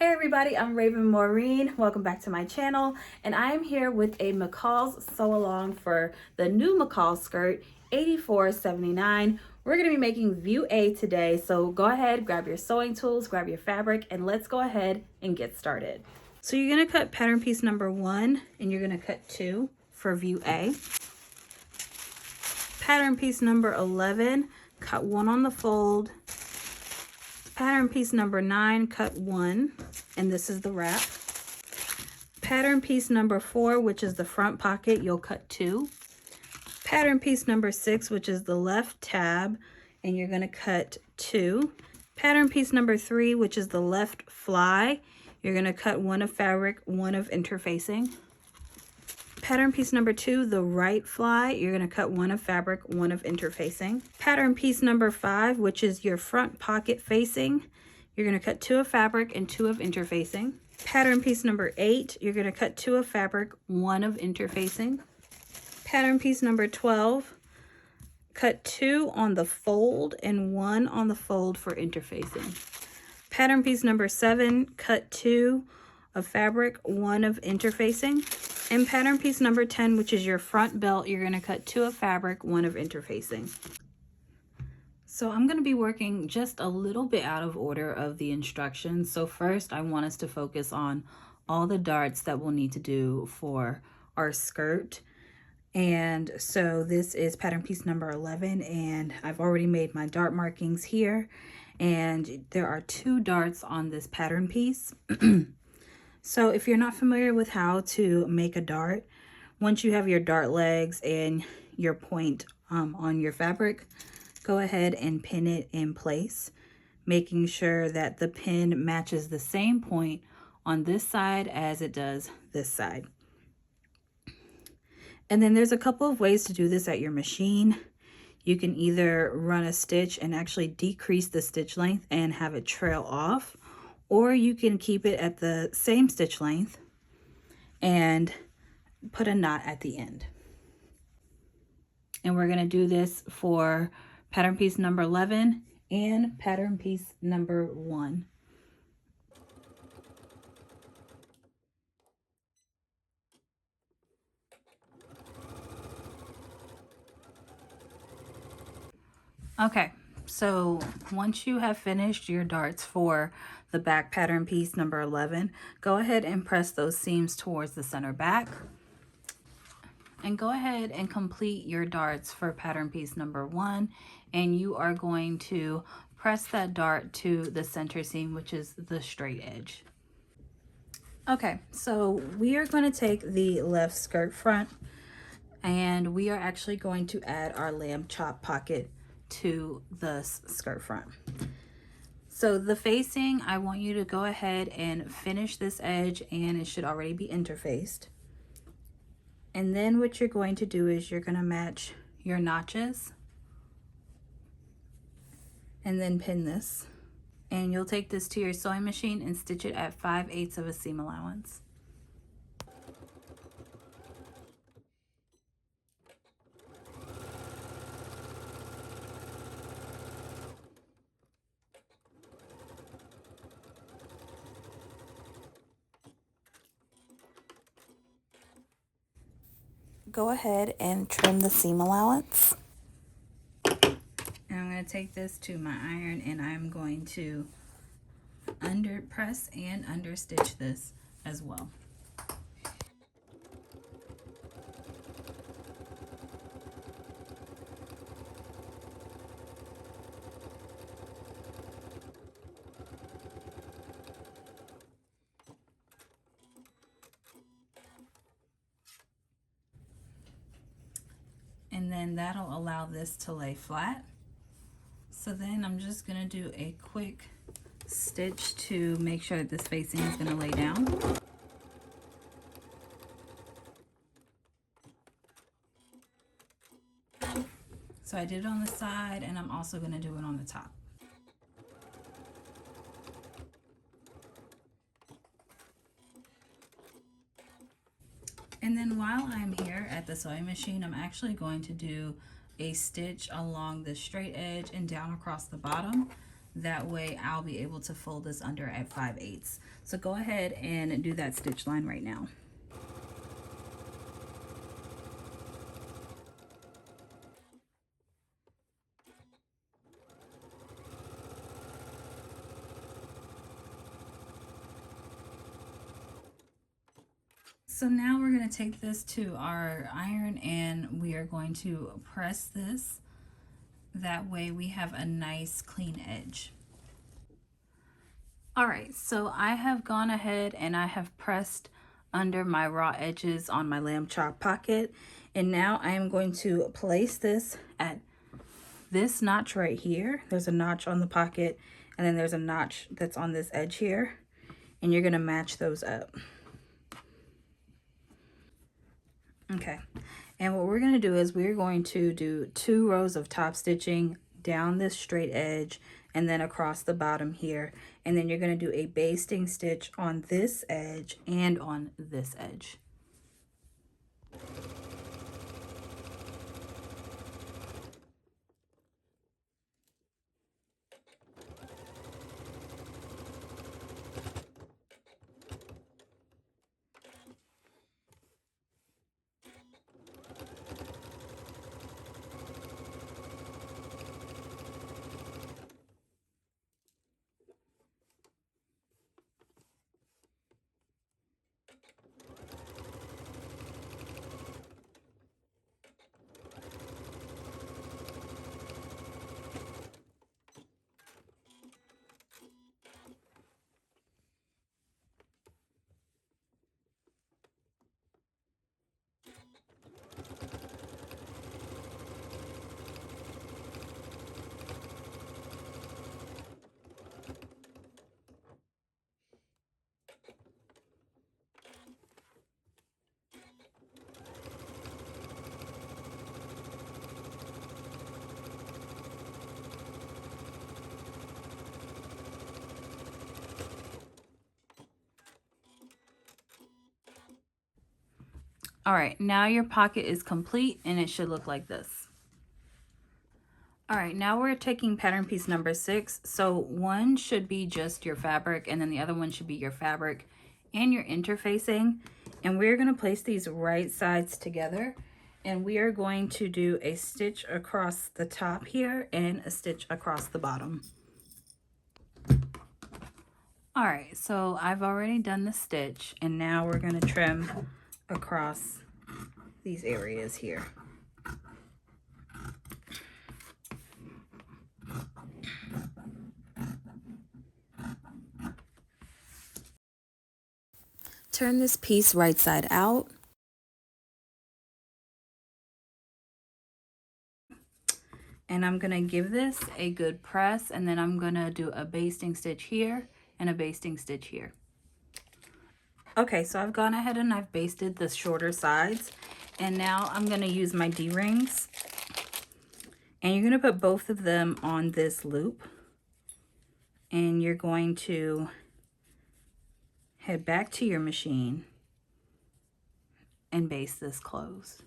Hey everybody, I'm Maureen. Welcome back to my channel, and I'm here with a McCall's sew along for the new McCall's skirt, $84.79. We're going to be making view A today, so go ahead, grab your sewing tools, grab your fabric, and let's go ahead and get started. So you're going to cut pattern piece number 1, and you're going to cut 2 for view A. Pattern piece number 11, cut 1 on the fold. Pattern piece number 9, cut 1, and this is the wrap. Pattern piece number 4, which is the front pocket, you'll cut 2. Pattern piece number 6, which is the left tab, and you're going to cut 2. Pattern piece number 3, which is the left fly, you're going to cut 1 of fabric, 1 of interfacing. Pattern piece number 2, the right fly, you're going to cut 1 of fabric, 1 of interfacing. Pattern piece number 5, which is your front pocket facing, you're going to cut 2 of fabric and 2 of interfacing. Pattern piece number 8, you're going to cut 2 of fabric, 1 of interfacing. Pattern piece number 12, cut 2 on the fold and 1 on the fold for interfacing. Pattern piece number 7, cut 2 of fabric, 1 of interfacing. And pattern piece number 10, which is your front belt, you're going to cut 2 of fabric, 1 of interfacing. So I'm going to be working just a little bit out of order of the instructions. So first, I want us to focus on all the darts that we'll need to do for our skirt. And so this is pattern piece number 11, and I've already made my dart markings here. And there are 2 darts on this pattern piece. So if you're not familiar with how to make a dart, once you have your dart legs and your point on your fabric, go ahead and pin it in place, making sure that the pin matches the same point on this side as it does this side. And then there's a couple of ways to do this at your machine. You can either run a stitch and actually decrease the stitch length and have it trail off, or you can keep it at the same stitch length and put a knot at the end. And we're going to do this for pattern piece number 11 and pattern piece number 1. Okay, so once you have finished your darts for the back pattern piece number 11, go ahead and press those seams towards the center back. And go ahead and complete your darts for pattern piece number 1, and you are going to press that dart to the center seam, which is the straight edge. Okay, so we are going to take the left skirt front, and we are actually going to add our lamb chop pocket to the skirt front. So the facing, I want you to go ahead and finish this edge, and it should already be interfaced. And then what you're going to do is you're going to match your notches and then pin this. And you'll take this to your sewing machine and stitch it at 5/8 of a seam allowance. Go ahead and trim the seam allowance. And I'm going to take this to my iron, and I'm going to under press and understitch this as well. And then that'll allow this to lay flat. So then I'm just going to do a quick stitch to make sure that this facing is going to lay down. So I did it on the side, and I'm also going to do it on the top. And then while I'm here at the sewing machine, I'm actually going to do a stitch along the straight edge and down across the bottom. That way I'll be able to fold this under at 5/8. So go ahead and do that stitch line right now. So now we're going to take this to our iron and we are going to press this. That way we have a nice clean edge. All right, so I have gone ahead and I have pressed under my raw edges on my lamb chop pocket. And now I am going to place this at this notch right here. There's a notch on the pocket and then there's a notch that's on this edge here. And you're going to match those up. Okay, and what we're going to do is we're going to do 2 rows of top stitching down this straight edge and then across the bottom here, and then you're going to do a basting stitch on this edge and on this edge. All right, now your pocket is complete and it should look like this. All right, now we're taking pattern piece number 6. So one should be just your fabric and then the other one should be your fabric and your interfacing. And we're going to place these right sides together and we are going to do a stitch across the top here and a stitch across the bottom. All right, so I've already done the stitch and now we're going to trim across these areas here. Turn this piece right side out. And I'm going to give this a good press and then I'm going to do a basting stitch here and a basting stitch here. Okay, so I've gone ahead and I've basted the shorter sides and now I'm going to use my D-rings and you're going to put both of them on this loop and you're going to head back to your machine and baste this closed.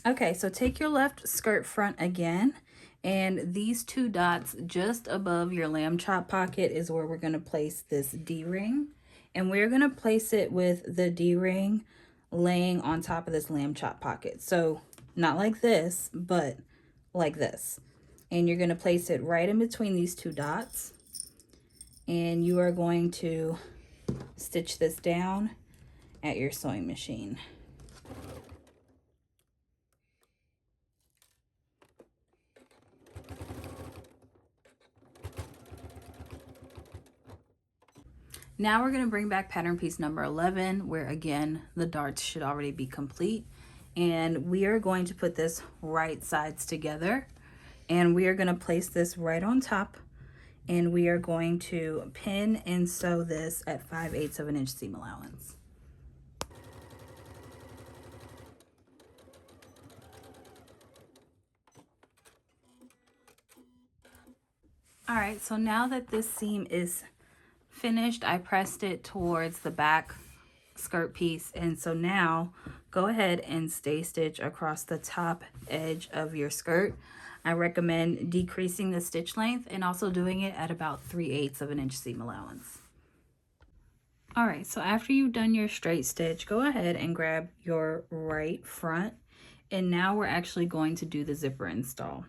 Okay, so take your left skirt front again, and these 2 dots just above your lamb chop pocket is where we're going to place this D-ring. And we're going to place it with the D-ring laying on top of this lamb chop pocket. So not like this, but like this. And you're going to place it right in between these 2 dots. And you are going to stitch this down at your sewing machine. Now we're going to bring back pattern piece number 11, where again, the darts should already be complete. And we are going to put this right sides together. And we are going to place this right on top. And we are going to pin and sew this at 5/8 of an inch seam allowance. All right, so now that this seam is finished, I pressed it towards the back skirt piece, and so now go ahead and stay stitch across the top edge of your skirt. I recommend decreasing the stitch length and also doing it at about 3/8 of an inch seam allowance. All right, so after you've done your straight stitch, go ahead and grab your right front. And now we're actually going to do the zipper install.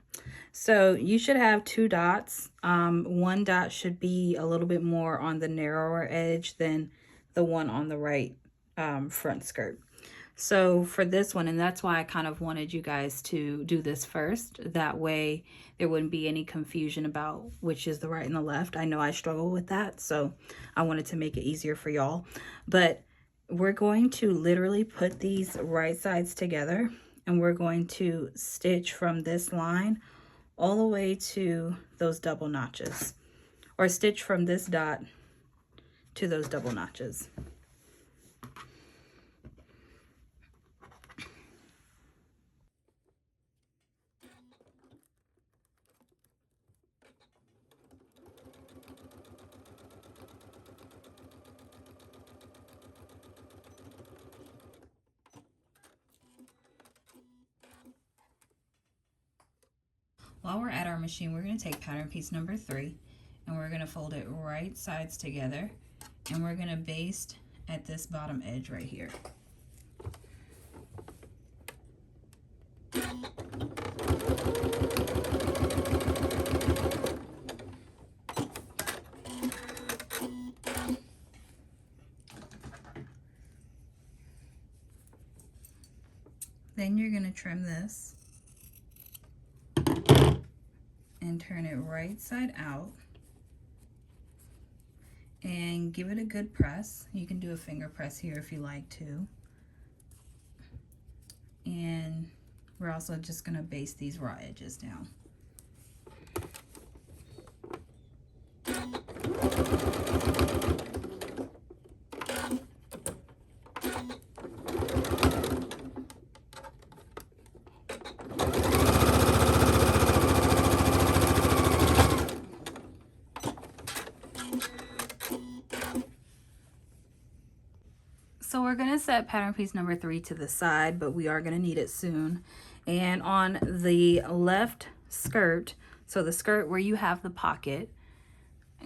So you should have 2 dots. One dot should be a little bit more on the narrower edge than the one on the right front skirt. So for this one, and that's why I kind of wanted you guys to do this first. That way there wouldn't be any confusion about which is the right and the left. I know I struggle with that, so I wanted to make it easier for y'all. But we're going to literally put these right sides together, and we're going to stitch from this line all the way to those double notches, or stitch from this dot to those double notches. While we're at our machine, we're going to take pattern piece number 3 and we're going to fold it right sides together, and we're going to baste at this bottom edge right here. Then you're going to trim this and turn it right side out and give it a good press. You can do a finger press here if you like to. And we're also just going to baste these raw edges down. So we're going to set pattern piece number 3 to the side, but we are going to need it soon. And on the left skirt, so the skirt where you have the pocket,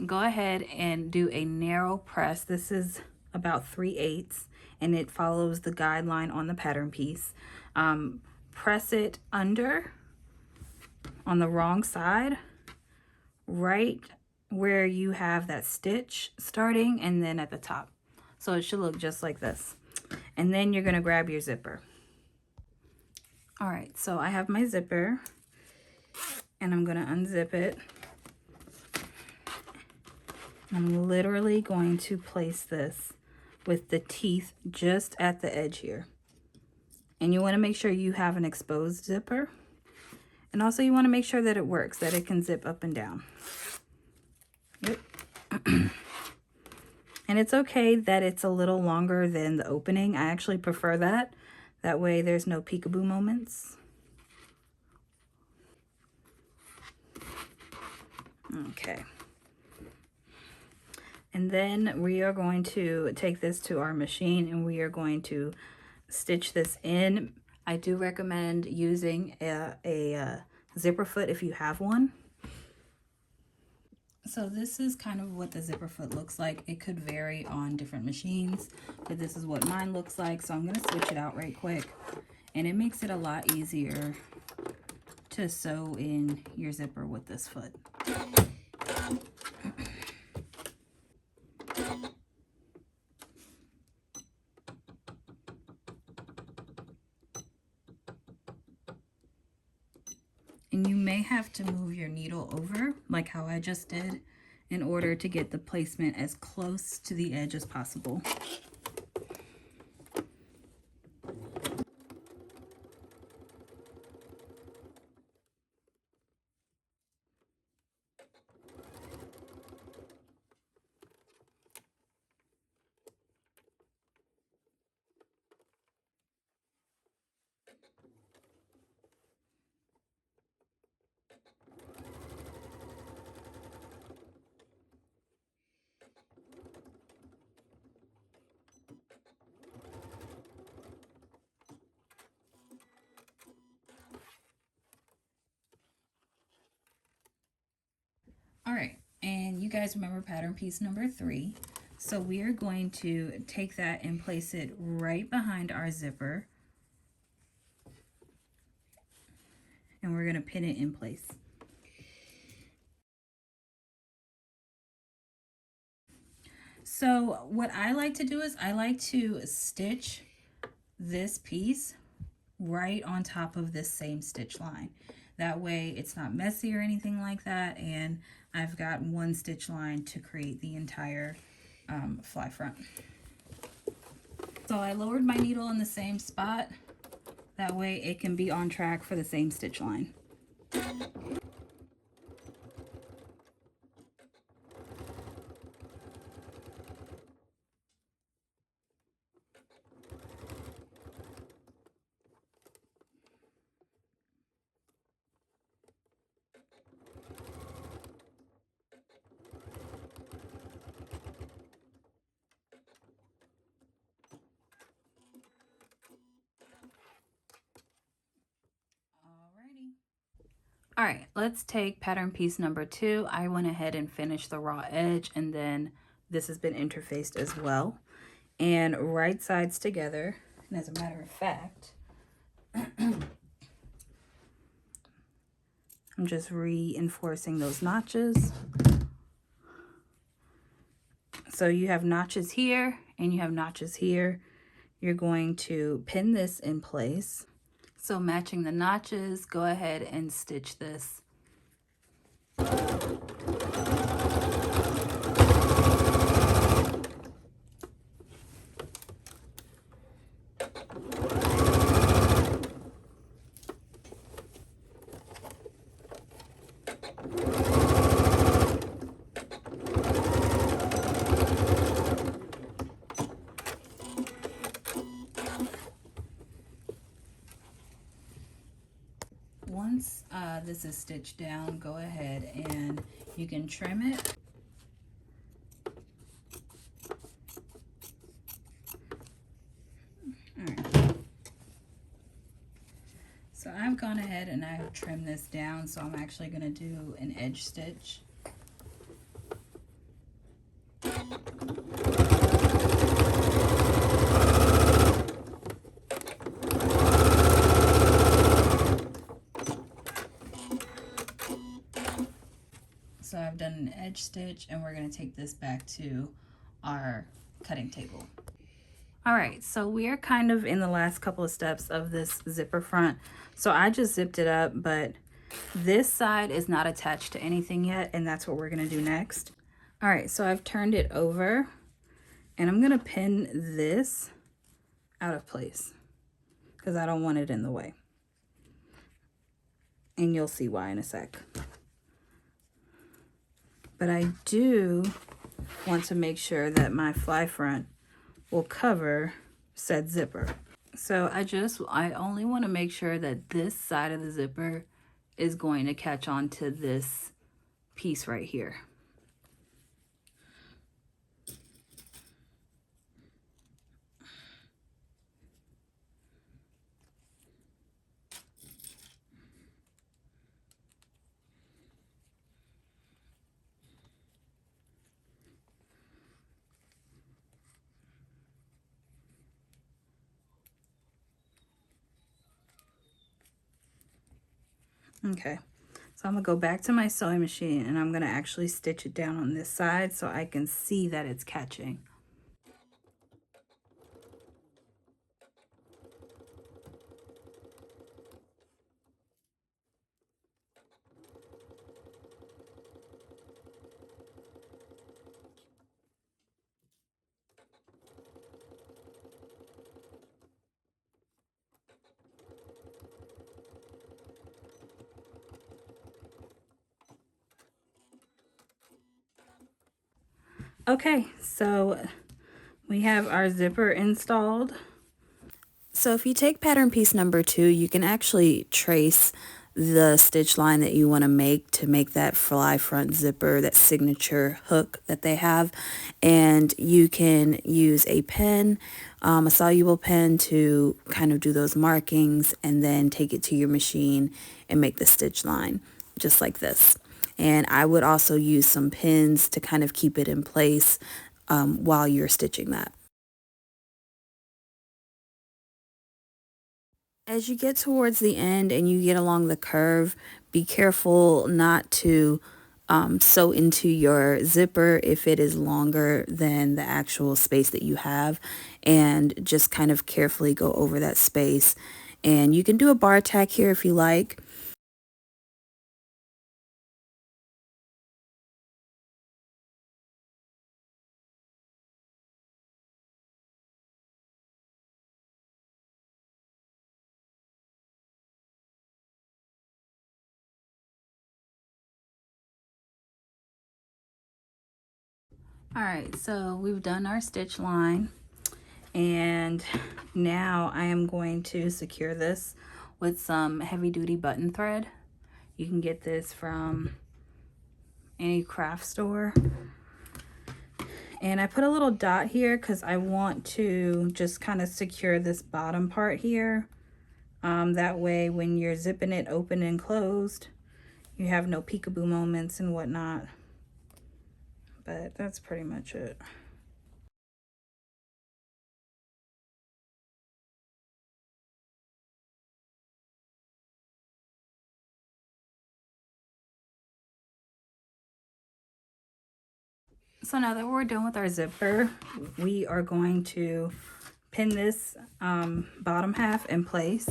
go ahead and do a narrow press. This is about 3/8, and it follows the guideline on the pattern piece. Press it under on the wrong side, right where you have that stitch starting, and then at the top. So it should look just like this. And then you're going to grab your zipper. All right, so I have my zipper, and I'm going to unzip it. I'm literally going to place this with the teeth just at the edge here. And you want to make sure you have an exposed zipper. And also you want to make sure that it works, that it can zip up and down. Yep. And it's okay that it's a little longer than the opening. I actually prefer that. That way there's no peekaboo moments. Okay. And then we are going to take this to our machine and we are going to stitch this in. I do recommend using a zipper foot if you have one. So this is kind of what the zipper foot looks like. It could vary on different machines, but this is what mine looks like. So I'm going to switch it out right quick, and it makes it a lot easier to sew in your zipper with this foot. And you may have to move your needle over, like how I just did, in order to get the placement as close to the edge as possible. And you guys remember pattern piece number 3. So we are going to take that and place it right behind our zipper. And we're going to pin it in place. So what I like to do is I like to stitch this piece right on top of this same stitch line. That way it's not messy or anything like that, and I've got one stitch line to create the entire fly front. So I lowered my needle in the same spot. That way it can be on track for the same stitch line. All right, let's take pattern piece number 2. I went ahead and finished the raw edge, and then this has been interfaced as well. And right sides together, and as a matter of fact, I'm just reinforcing those notches. So you have notches here and you have notches here. You're going to pin this in place. So matching the notches, go ahead and stitch this. Once this is stitched down, go ahead and you can trim it. All right. So I've gone ahead and I've trimmed this down, so I'm actually going to do an edge stitch. So I've done an edge stitch, and we're going to take this back to our cutting table. All right, so we are kind of in the last couple of steps of this zipper front. So I just zipped it up, but this side is not attached to anything yet, and that's what we're going to do next. All right, so I've turned it over, and I'm going to pin this out of place because I don't want it in the way. And you'll see why in a sec. But I do want to make sure that my fly front will cover said zipper. So I only want to make sure that this side of the zipper is going to catch on to this piece right here. Okay, so I'm gonna go back to my sewing machine and I'm gonna actually stitch it down on this side so I can see that it's catching. Okay, so we have our zipper installed. So if you take pattern piece number 2, you can actually trace the stitch line that you want to make that fly front zipper, that signature hook that they have. And you can use a pen, a soluble pen, to kind of do those markings and then take it to your machine and make the stitch line just like this. And I would also use some pins to kind of keep it in place while you're stitching that. As you get towards the end and you get along the curve, be careful not to sew into your zipper if it is longer than the actual space that you have, and just kind of carefully go over that space. And you can do a bar tack here if you like. All right, so we've done our stitch line, and now I am going to secure this with some heavy duty button thread. You can get this from any craft store. And I put a little dot here because I want to just kind of secure this bottom part here. That way when you're zipping it open and closed, you have no peekaboo moments and whatnot. But that's pretty much it. So now that we're done with our zipper, we are going to pin this bottom half in place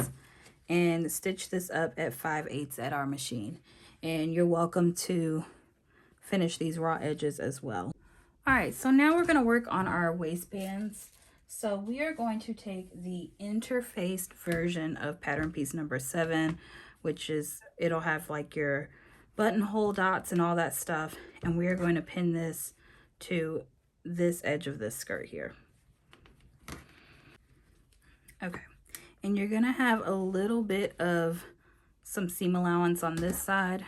and stitch this up at 5/8 at our machine. And you're welcome to finish these raw edges as well. All right, so now we're going to work on our waistbands. So we are going to take the interfaced version of pattern piece number 7, which is, it'll have like your buttonhole dots and all that stuff. And we are going to pin this to this edge of this skirt here. Okay, and you're going to have a little bit of some seam allowance on this side.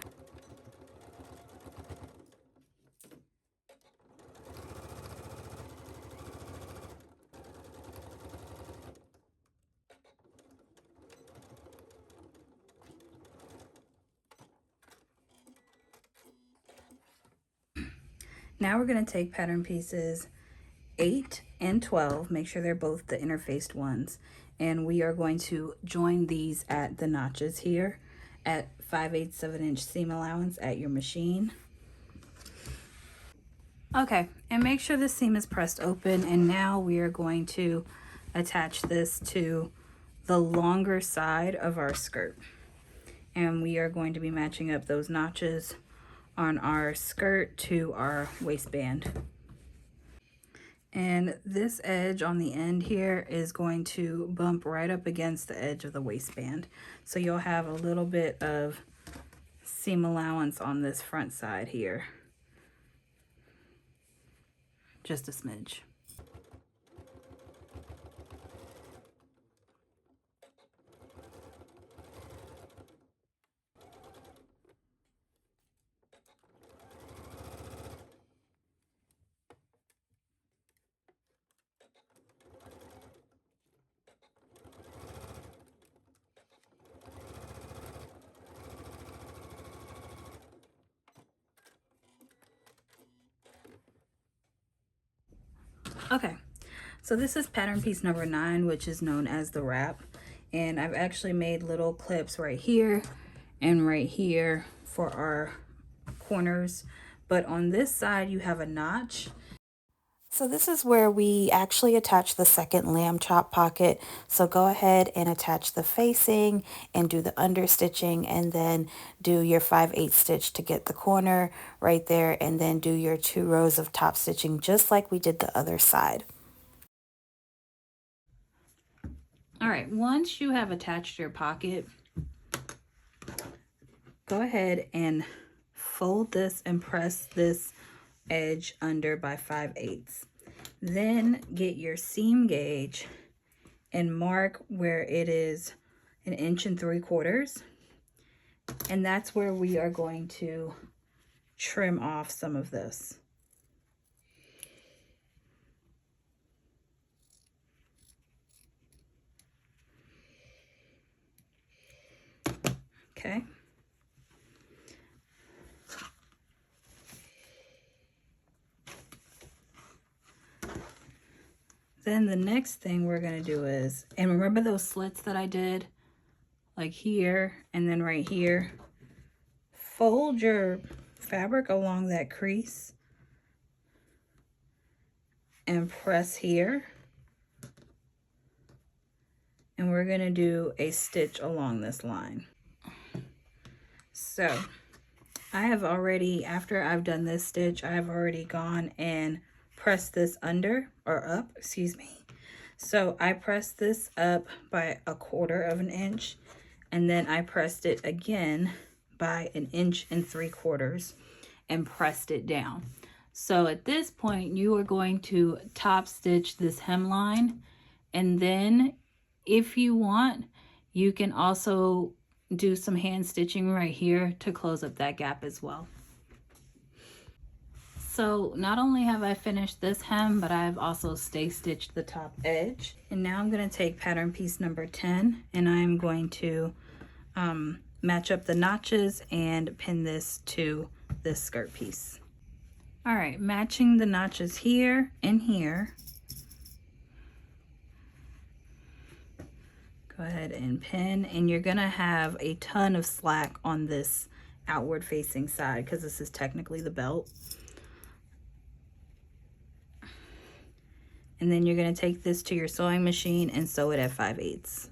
Now we're going to take pattern pieces 8 and 12, make sure they're both the interfaced ones, and we are going to join these at the notches here at 5/8 of an inch seam allowance at your machine. Okay, and make sure the seam is pressed open, and now we are going to attach this to the longer side of our skirt, and we are going to be matching up those notches on our skirt to our waistband. And this edge on the end here is going to bump right up against the edge of the waistband. So you'll have a little bit of seam allowance on this front side here. Just a smidge. Okay, so this is pattern piece number 9, which is known as the wrap. And I've actually made little clips right here and right here for our corners. But on this side, you have a notch. So this is where we actually attach the second lamb chop pocket. So go ahead and attach the facing and do the understitching, and then do your 5/8 stitch to get the corner right there, and then do your 2 rows of top stitching just like we did the other side. All right, once you have attached your pocket, go ahead and fold this and press this edge under by 5/8. Then get your seam gauge and mark where it is 1 3/4 inches. And that's where we are going to trim off some of this. Okay. then the next thing we're going to do is, and remember those slits that I did? Like here and then right here. Fold your fabric along that crease and press here. And we're going to do a stitch along this line. So I have already, after I've done this stitch, I have already gone and pressed this under, or up, excuse me. So I pressed this up by 1/4 inch, and then I pressed it again by 1 3/4 inches and pressed it down. So at this point, you are going to top stitch this hemline, and then if you want, you can also do some hand stitching right here to close up that gap as well. So not only have I finished this hem, but I've also stay stitched the top edge. And now I'm going to take pattern piece number 10, and I'm going to match up the notches and pin this to this skirt piece. All right, matching the notches here and here. Go ahead and pin, and you're gonna have a ton of slack on this outward facing side because this is technically the belt. And then you're gonna take this to your sewing machine and sew it at 5/8.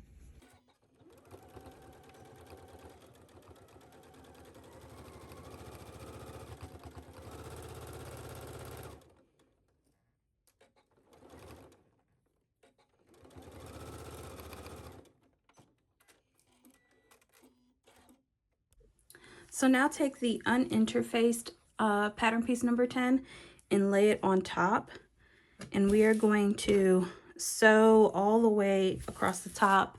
So now take the uninterfaced pattern piece number 10 and lay it on top. And we are going to sew all the way across the top,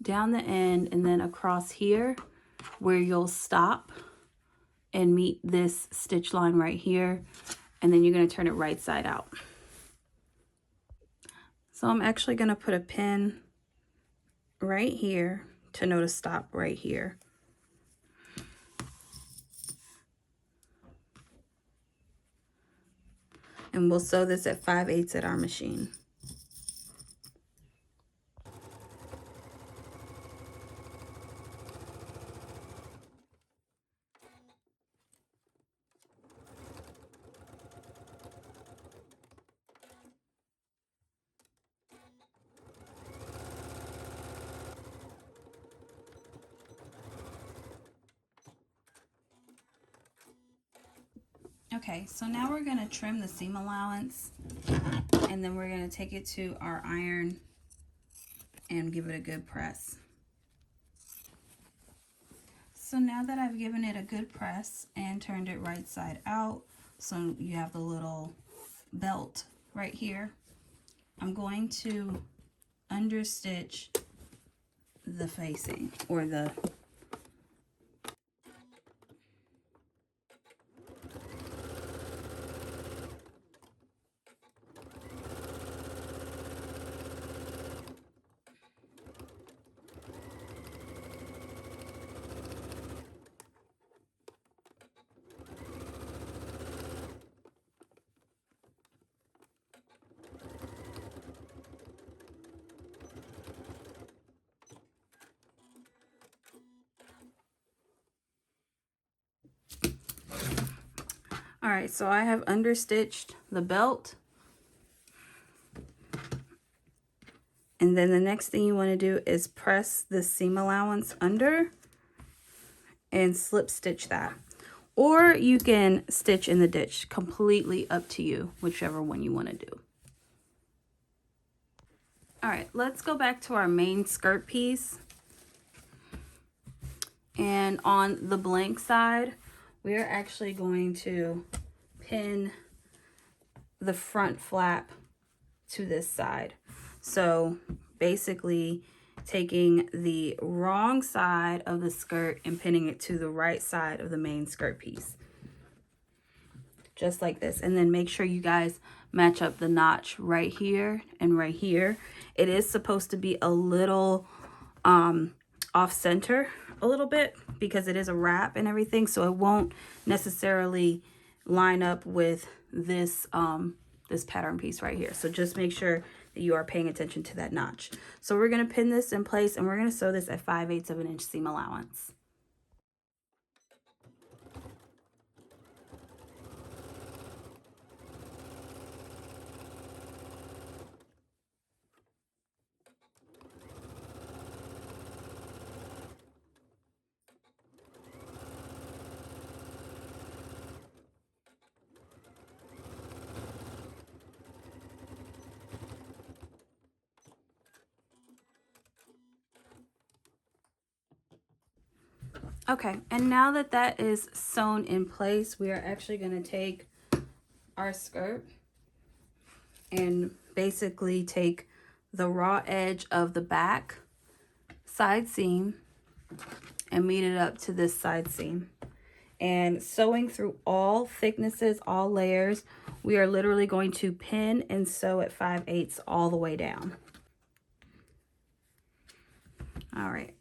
down the end, and then across here where you'll stop and meet this stitch line right here. And then you're going to turn it right side out. So I'm actually going to put a pin right here to know to stop right here. And we'll sew this at 5/8 at our machine. Okay, so now we're going to trim the seam allowance, and then we're going to take it to our iron and give it a good press. So now that I've given it a good press and turned it right side out, so you have the little belt right here, I'm going to understitch the facing, or the all right, so I have understitched the belt. And then the next thing you want to do is press the seam allowance under and slip stitch that. Or you can stitch in the ditch, completely up to you, whichever one you want to do. All right, let's go back to our main skirt piece. And on the blank side, we're actually going to pin the front flap to this side. So basically taking the wrong side of the skirt and pinning it to the right side of the main skirt piece. Just like this. And then make sure you guys match up the notch right here and right here. It is supposed to be a little off center a little bit because it is a wrap and everything, so it won't necessarily line up with this this pattern piece right here. So just make sure that you are paying attention to that notch. So we're going to pin this in place, and we're going to sew this at 5/8 of an inch seam allowance. Okay, and now that that is sewn in place, we are actually going to take our skirt and basically take the raw edge of the back side seam and meet it up to this side seam. And sewing through all thicknesses, all layers, we are literally going to pin and sew at 5/8 all the way down. All right.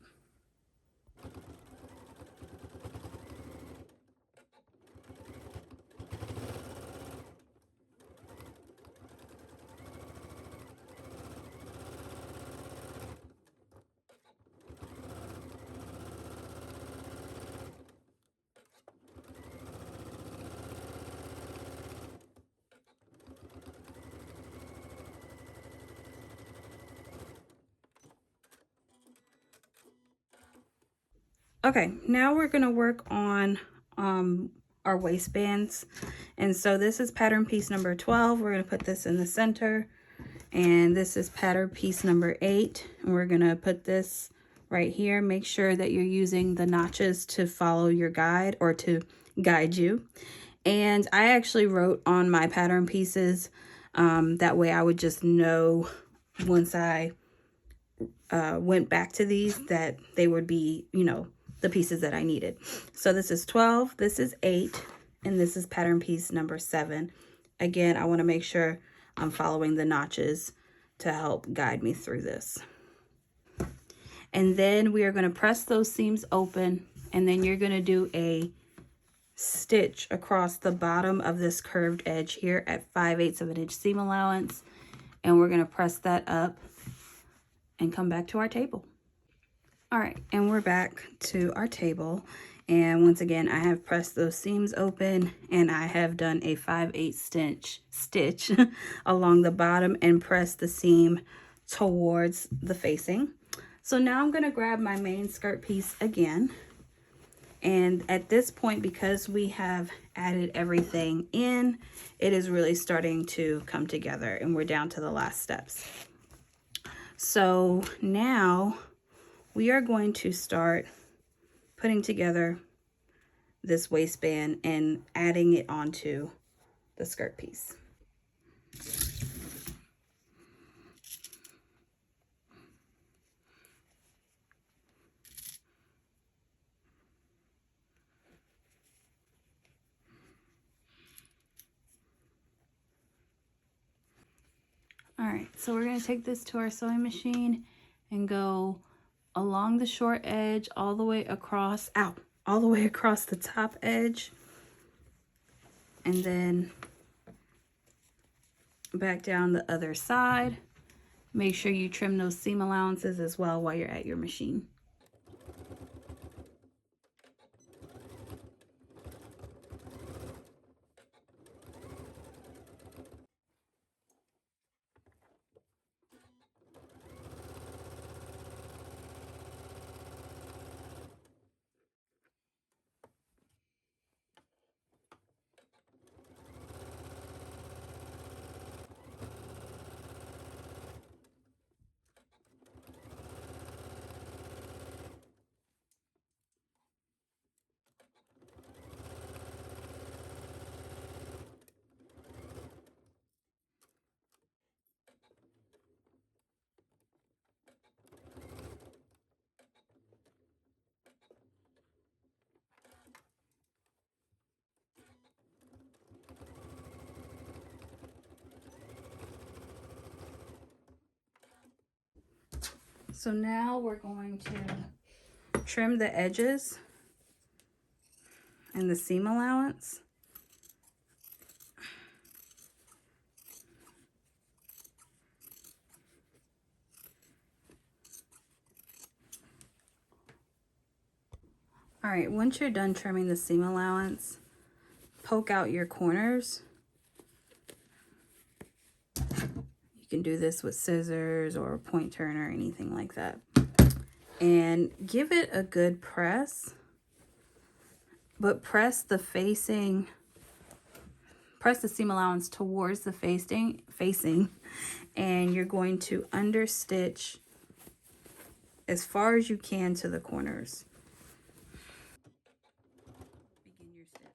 Okay, now we're going to work on our waistbands. And so this is pattern piece number 12. We're going to put this in the center. And this is pattern piece number 8. And we're going to put this right here. Make sure that you're using the notches to follow your guide or to guide you. And I actually wrote on my pattern pieces. That way I would just know once I went back to these that they would be, you know, the pieces that I needed. So this is 12, this is 8, and this is pattern piece number 7. Again, I want to make sure I'm following the notches to help guide me through this. And then we are going to press those seams open, and then you're going to do a stitch across the bottom of this curved edge here at 5/8 of an inch seam allowance, and we're going to press that up and come back to our table. All right, and we're back to our table. And once again, I have pressed those seams open, and I have done a 5/8 stitch along the bottom and pressed the seam towards the facing. So now I'm going to grab my main skirt piece again. And at this point, because we have added everything in, it is really starting to come together, and we're down to the last steps. So now we are going to start putting together this waistband and adding it onto the skirt piece. All right, so we're going to take this to our sewing machine and go along the short edge all the way across, all the way across the top edge, and then back down the other side. Make sure you trim those seam allowances as well while you're at your machine. So now we're going to trim the edges and the seam allowance. All right, once you're done trimming the seam allowance, poke out your corners. You can do this with scissors or a point turner or anything like that. And give it a good press, but press the seam allowance towards the facing, and you're going to understitch as far as you can to the corners. Begin your stitch.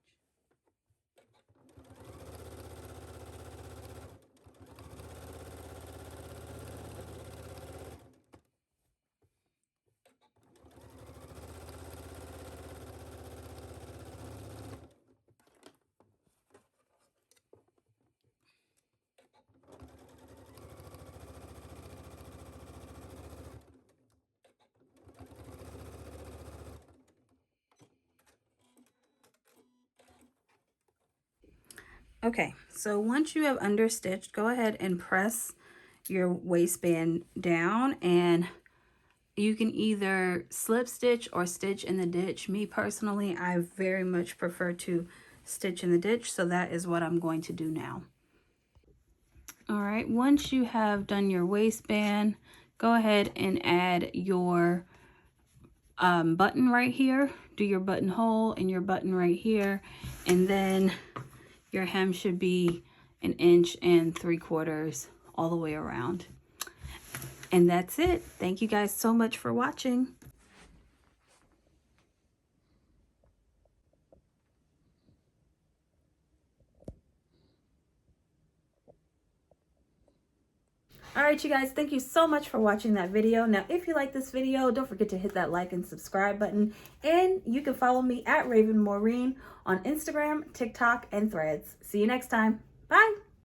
Okay, so once you have understitched, go ahead and press your waistband down, and you can either slip stitch or stitch in the ditch. Me personally, I very much prefer to stitch in the ditch, so that is what I'm going to do now. All right, once you have done your waistband, go ahead and add your button right here. Do your buttonhole and your button right here, and then your hem should be 1 3/4 inches all the way around. And that's it. Thank you guys so much for watching. All right, you guys, thank you so much for watching that video. Now, if you like this video, don't forget to hit that like and subscribe button. And you can follow me at Maureen on Instagram, TikTok, and Threads. See you next time. Bye.